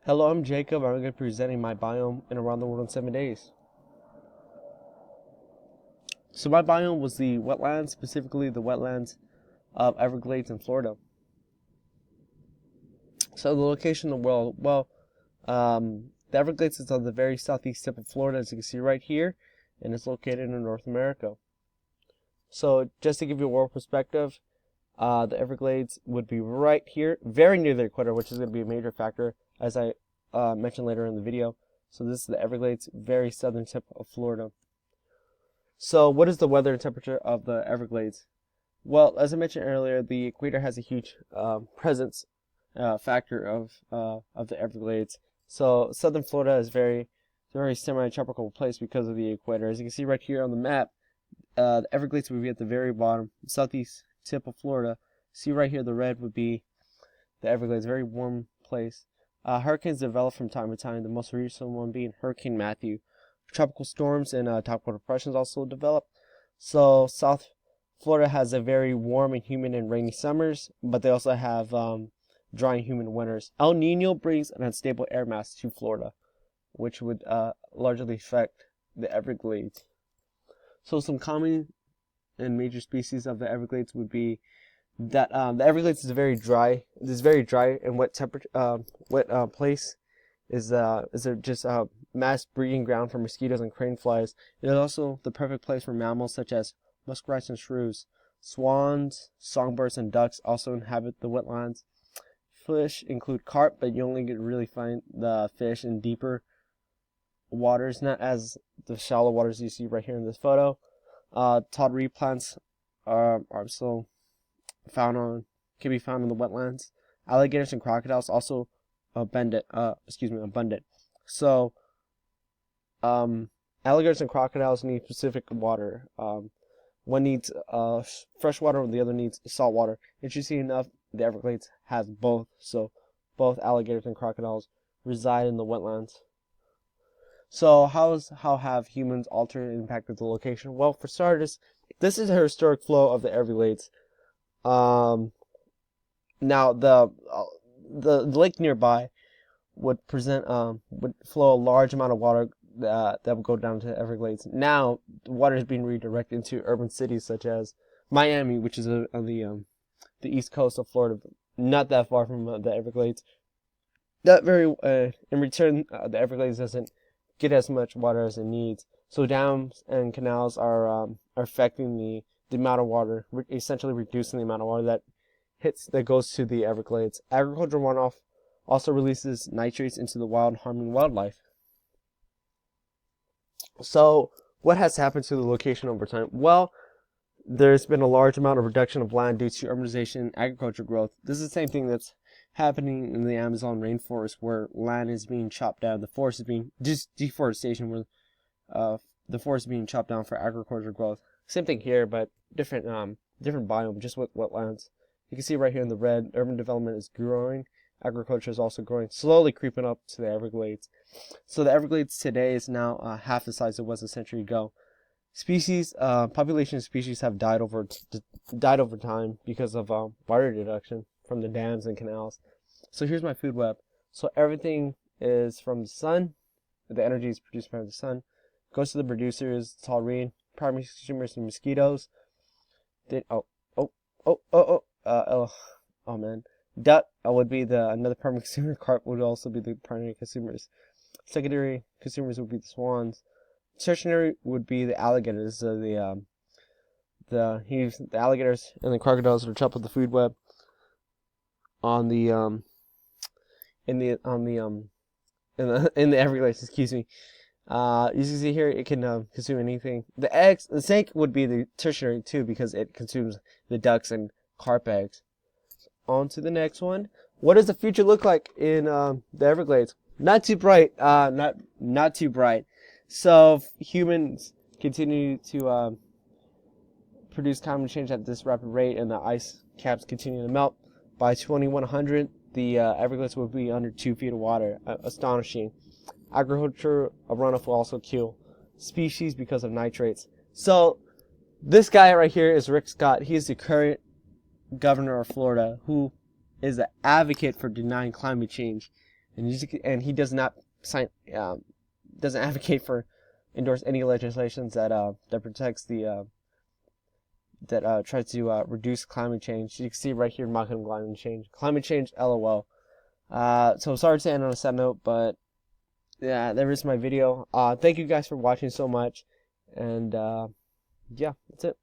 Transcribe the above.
Hello, I'm Jacob. I'm going to be presenting my biome in Around the World in 7 days. So my biome was the wetlands, specifically the wetlands of Everglades in Florida. So the location of the world, the Everglades is on the very southeast tip of Florida, as you can see right here, and it's located in North America. So just to give you a world perspective, the Everglades would be right here, very near the equator, which is going to be a major factor, as I mentioned later in the video. So this is the Everglades, very southern tip of Florida. So what is the weather and temperature of the Everglades? Well, as I mentioned earlier, the equator has a huge presence factor of the Everglades. So southern Florida is very semi-tropical place because of the equator. As you can see right here on the map, the Everglades would be at the very bottom, southeast tip of Florida. See right here, the red would be the Everglades, very warm place. Hurricanes develop from time to time, the most recent one being Hurricane Matthew. Tropical storms and tropical depressions also develop. So South Florida has a very warm and humid and rainy summers, but they also have dry and humid winters. El Nino brings an unstable air mass to Florida, which would largely affect the Everglades. So some common and major species of the Everglades would be that the Everglades is very dry. This very dry and wet place. Is just mass breeding ground for mosquitoes and crane flies. It is also the perfect place for mammals such as muskrats and shrews. Swans, songbirds, and ducks also inhabit the wetlands. Fish include carp, but you only really find the fish in deeper waters, not as the shallow waters you see right here in this photo. Tawdry plants are also can be found in the wetlands. Alligators and crocodiles also abundant. So, alligators and crocodiles need specific water. One needs fresh water, and the other needs salt water. Interesting enough, the Everglades has both. So, both alligators and crocodiles reside in the wetlands. So, how have humans altered and impacted the location? Well, for starters, this is a historic flow of the Everglades. Now the lake nearby would flow a large amount of water that would go down to the Everglades. Now the water is being redirected into urban cities such as Miami, which is on the east coast of Florida, not that far from the Everglades. In return, the Everglades doesn't get as much water as it needs. So dams and canals are affecting the amount of water, essentially reducing the amount of water that goes to the Everglades. Agricultural runoff also releases nitrates into the wild, harming wildlife. So, what has happened to the location over time? Well, there's been a large amount of reduction of land due to urbanization and agriculture growth. This is the same thing that's happening in the Amazon rainforest, where land is being chopped down. The forest is being deforestation, where the forest is being chopped down for agriculture growth. Same thing here, but different biome, just with wetlands. You can see right here in the red, urban development is growing. Agriculture is also growing, slowly creeping up to the Everglades. So the Everglades today is now half the size it was a century ago. Population of species have died over time because of water reduction from the dams and canals. So here's my food web. So everything is from the sun. The energy is produced by the sun. Goes to the producers, taurine, primary consumers, and mosquitoes. Duck would be another primary consumer. Carp would also be the primary consumers. Secondary consumers would be the swans. Tertiary would be the alligators. The alligators and the crocodiles would chop up the food web on the in the Everglades. Excuse me. You can see here it can consume anything. The snake would be the tertiary too, because it consumes the ducks and carp eggs. On to the next one. What does the future look like in the Everglades? Not too bright. Not too bright. So if humans continue to produce climate change at this rapid rate, and the ice caps continue to melt, by 2100, the Everglades will be under 2 feet of water. Astonishing. Agriculture runoff will also kill species because of nitrates. So this guy right here is Rick Scott. He is the current governor of Florida, who is an advocate for denying climate change. and he does not doesn't advocate for endorse any legislations that protects the that tries to reduce climate change. You can see right here, mocking climate change, LOL. So sorry to end on a sad note, but yeah, there is my video. Thank you guys for watching so much, and yeah, that's it.